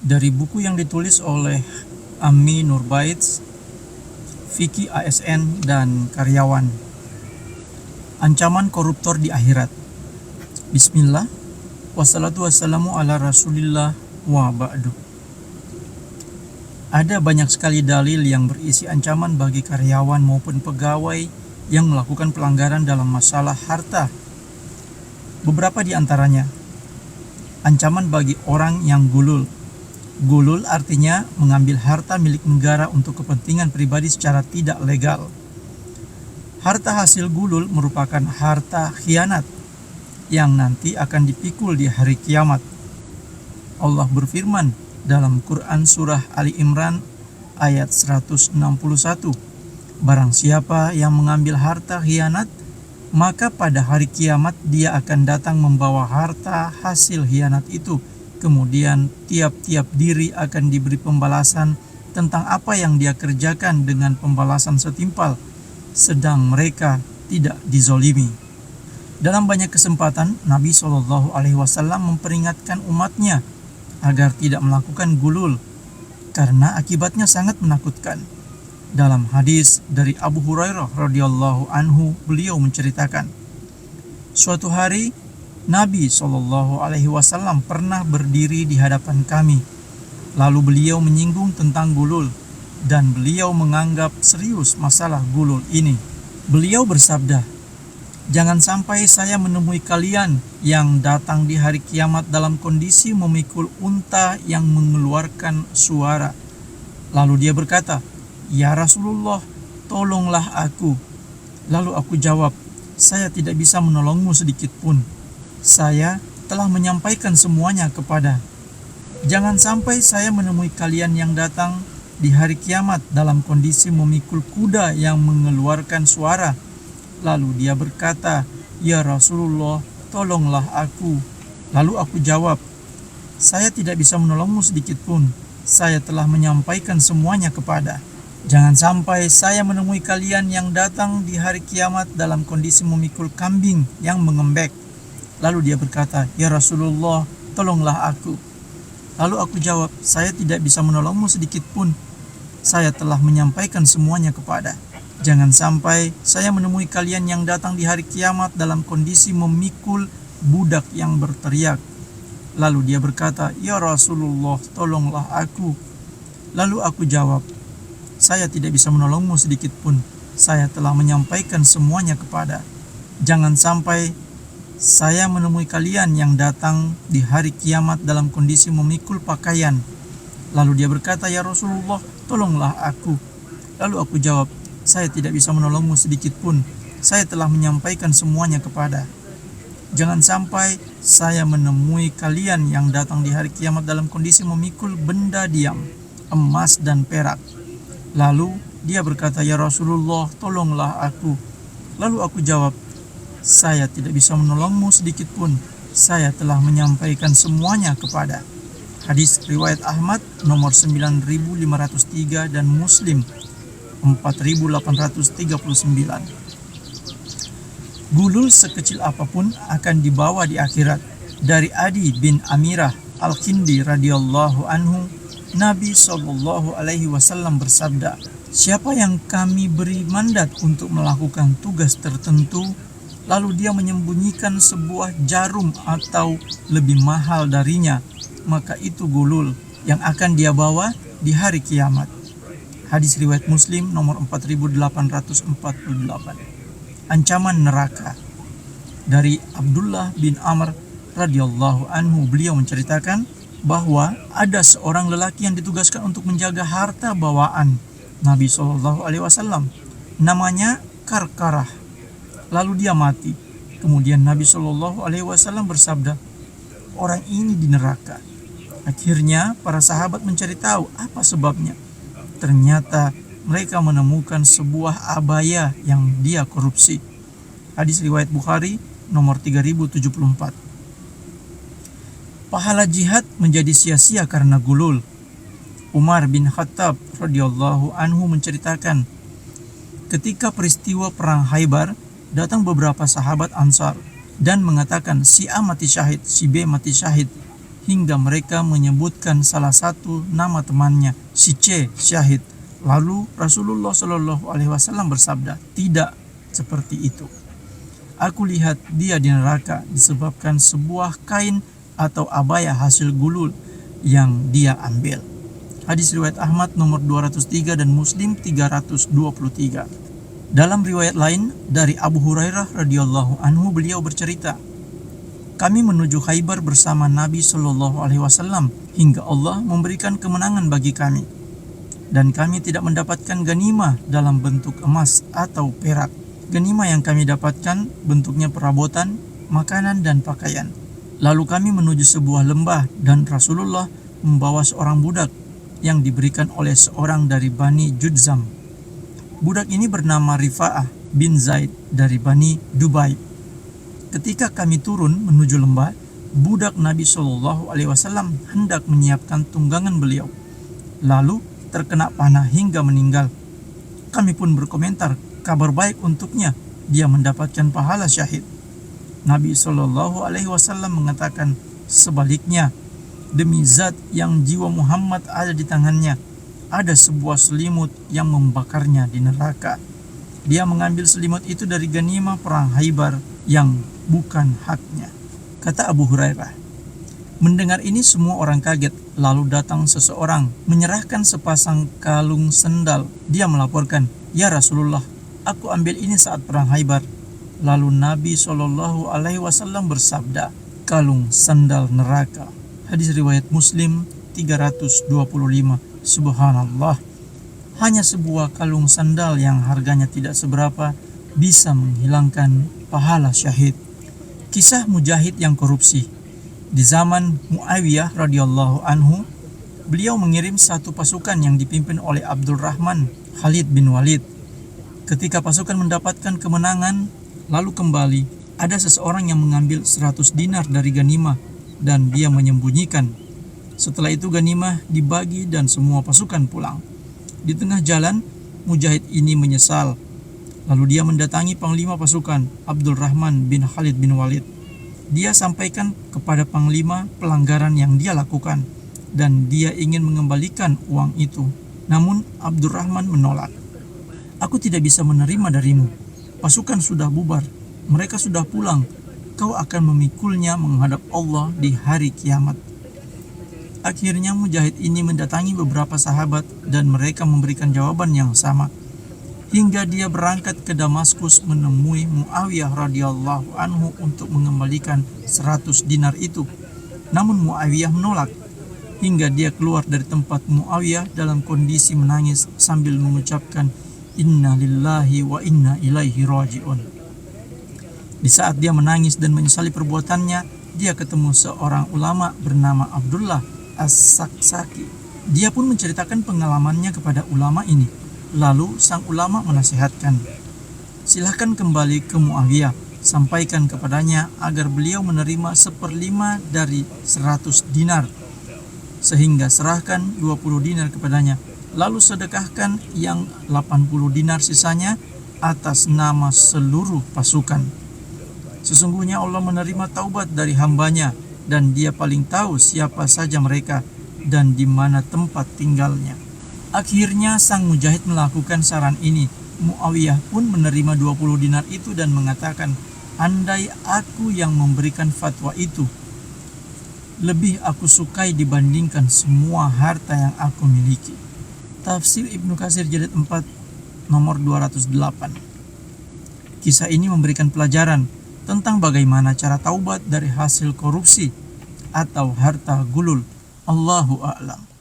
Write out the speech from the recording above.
Dari buku yang ditulis oleh Ammi Nurbaits, Vicky ASN, dan karyawan. Ancaman koruptor di akhirat. Bismillah, wassalatu wassalamu ala rasulillah wa ba'du. Ada banyak sekali dalil yang berisi ancaman bagi karyawan maupun pegawai yang melakukan pelanggaran dalam masalah harta. Beberapa di antaranya, ancaman bagi orang yang gulul. Gulul artinya mengambil harta milik negara untuk kepentingan pribadi secara tidak legal. Harta hasil gulul merupakan harta khianat yang nanti akan dipikul di hari kiamat. Allah berfirman dalam Quran Surah Ali Imran ayat 161, barang siapa yang mengambil harta khianat, maka pada hari kiamat dia akan datang membawa harta hasil khianat itu. Kemudian tiap-tiap diri akan diberi pembalasan tentang apa yang dia kerjakan dengan pembalasan setimpal, sedang mereka tidak dizolimi. Dalam banyak kesempatan, Nabi SAW memperingatkan umatnya agar tidak melakukan gulul, karena akibatnya sangat menakutkan. Dalam hadis dari Abu Hurairah radhiyallahu anhu, beliau menceritakan, suatu hari Nabi SAW pernah berdiri di hadapan kami. Lalu beliau menyinggung tentang gulul, dan beliau menganggap serius masalah gulul ini. Beliau bersabda, jangan sampai saya menemui kalian yang datang di hari kiamat dalam kondisi memikul unta yang mengeluarkan suara. Lalu dia berkata, ya Rasulullah, tolonglah aku. Lalu aku jawab, saya tidak bisa menolongmu sedikit pun. Saya telah menyampaikan semuanya kepada. Jangan sampai saya menemui kalian yang datang di hari kiamat dalam kondisi memikul kuda yang mengeluarkan suara. Lalu dia berkata, ya Rasulullah, tolonglah aku. Lalu aku jawab, saya tidak bisa menolongmu sedikit pun. Saya telah menyampaikan semuanya kepada. Jangan sampai saya menemui kalian yang datang di hari kiamat dalam kondisi memikul kambing yang mengembek. Lalu dia berkata, ya Rasulullah, tolonglah aku. Lalu aku jawab, saya tidak bisa menolongmu sedikit pun. Saya telah menyampaikan semuanya kepada. Jangan sampai saya menemui kalian yang datang di hari kiamat dalam kondisi memikul budak yang berteriak. Lalu dia berkata, ya Rasulullah, tolonglah aku. Lalu aku jawab, saya tidak bisa menolongmu sedikit pun. Saya telah menyampaikan semuanya kepada. Jangan sampai saya menemui kalian yang datang di hari kiamat dalam kondisi memikul pakaian. Lalu dia berkata, ya Rasulullah, tolonglah aku. Lalu aku jawab, saya tidak bisa menolongmu sedikit pun. Saya telah menyampaikan semuanya kepada. Jangan sampai saya menemui kalian yang datang di hari kiamat dalam kondisi memikul benda diam, emas dan perak. Lalu dia berkata, ya Rasulullah, tolonglah aku. Lalu aku jawab, saya tidak bisa menolongmu sedikit pun. Saya telah menyampaikan semuanya kepada. Hadis riwayat Ahmad nomor 9503 dan Muslim 4839. Gulul sekecil apapun akan dibawa di akhirat. Dari Adi bin Amirah Al-Kindi radhiyallahu anhu, Nabi SAW bersabda, siapa yang kami beri mandat untuk melakukan tugas tertentu, lalu dia menyembunyikan sebuah jarum atau lebih mahal darinya, maka itu gulul yang akan dia bawa di hari kiamat. Hadis riwayat Muslim nomor 4848. Ancaman neraka. Dari Abdullah bin Amr radhiyallahu anhu, beliau menceritakan bahwa ada seorang lelaki yang ditugaskan untuk menjaga harta bawaan Nabi SAW. Namanya Karkarah. Lalu dia mati. Kemudian Nabi SAW bersabda, orang ini di neraka. Akhirnya para sahabat mencari tahu apa sebabnya. Ternyata mereka menemukan sebuah abaya yang dia korupsi. Hadis riwayat Bukhari nomor 3074. Pahala jihad menjadi sia-sia karena gulul. Umar bin Khattab radhiyallahu anhu menceritakan, ketika peristiwa perang Khaybar, datang beberapa sahabat Ansar dan mengatakan, si A mati syahid, si B mati syahid. hingga mereka menyebutkan salah satu nama temannya, si C, syahid. Lalu Rasulullah Shallallahu Alaihi Wasallam bersabda, tidak seperti itu. Aku lihat dia di neraka disebabkan sebuah kain atau abaya hasil gulul yang dia ambil. Hadis riwayat Ahmad nomor 203 dan Muslim 323. Dalam riwayat lain dari Abu Hurairah radhiyallahu anhu, beliau bercerita, kami menuju Khaybar bersama Nabi Shallallahu Alaihi Wasallam hingga Allah memberikan kemenangan bagi kami, dan kami tidak mendapatkan ganimah dalam bentuk emas atau perak. Ganimah yang kami dapatkan bentuknya perabotan, makanan dan pakaian. Lalu kami menuju sebuah lembah dan Rasulullah membawa seorang budak yang diberikan oleh seorang dari Bani Judzam. Budak ini bernama Rifa'ah bin Zaid dari Bani Dubai. Ketika kami turun menuju lembah, budak Nabi Shallallahu Alaihi Wasallam hendak menyiapkan tunggangan beliau, lalu terkena panah hingga meninggal. Kami pun berkomentar, kabar baik untuknya, dia mendapatkan pahala syahid. Nabi Shallallahu Alaihi Wasallam mengatakan, sebaliknya, demi zat yang jiwa Muhammad ada di tangannya, ada sebuah selimut yang membakarnya di neraka. Dia mengambil selimut itu dari ganimah perang Khaybar yang bukan haknya. Kata Abu Hurairah. Mendengar ini semua orang kaget. Lalu datang seseorang menyerahkan sepasang kalung sendal. Dia melaporkan, ya Rasulullah, aku ambil ini saat perang Khaybar. Lalu Nabi Shallallahu Alaihi Wasallam bersabda, kalung sandal neraka. Hadis riwayat Muslim 325. Subhanallah, hanya sebuah kalung sandal yang harganya tidak seberapa bisa menghilangkan pahala syahid. Kisah mujahid yang korupsi. Di zaman Muawiyah radhiyallahu anhu, beliau mengirim satu pasukan yang dipimpin oleh Abdul Rahman Khalid bin Walid. Ketika pasukan mendapatkan kemenangan, lalu kembali, ada seseorang yang mengambil 100 dinar dari ganimah dan dia menyembunyikan. Setelah itu ganimah dibagi dan semua pasukan pulang. Di tengah jalan, mujahid ini menyesal. Lalu dia mendatangi panglima pasukan, Abdul Rahman bin Khalid bin Walid. Dia sampaikan kepada panglima pelanggaran yang dia lakukan dan dia ingin mengembalikan uang itu. Namun Abdurrahman menolak. Aku tidak bisa menerima darimu. Pasukan sudah bubar. Mereka sudah pulang. Kau akan memikulnya menghadap Allah di hari kiamat. Akhirnya mujahid ini mendatangi beberapa sahabat dan mereka memberikan jawaban yang sama. Hingga dia berangkat ke Damaskus menemui Muawiyah radhiyallahu anhu untuk mengembalikan 100 dinar itu. Namun Muawiyah menolak. Hingga dia keluar dari tempat Muawiyah dalam kondisi menangis sambil mengucapkan Inna lillahi wa inna ilaihi raji'un. Di saat dia menangis dan menyesali perbuatannya, dia ketemu seorang ulama bernama Abdullah As-Saksaki. Dia pun menceritakan pengalamannya kepada ulama ini. Lalu sang ulama menasihatkan, silahkan kembali ke Muawiyah, sampaikan kepadanya agar beliau menerima 1/5 dari 100 dinar, sehingga serahkan 20 dinar kepadanya, lalu sedekahkan yang 80 dinar sisanya atas nama seluruh pasukan. Sesungguhnya Allah menerima taubat dari hambanya dan dia paling tahu siapa saja mereka dan di mana tempat tinggalnya. Akhirnya sang mujahid melakukan saran ini. Muawiyah pun menerima 20 dinar itu dan mengatakan, andai aku yang memberikan fatwa itu, lebih aku sukai dibandingkan semua harta yang aku miliki. Tafsir Ibnu Katsir jilid 4 nomor 208. Kisah ini memberikan pelajaran tentang bagaimana cara taubat dari hasil korupsi atau harta gulul. Allahu a'lam.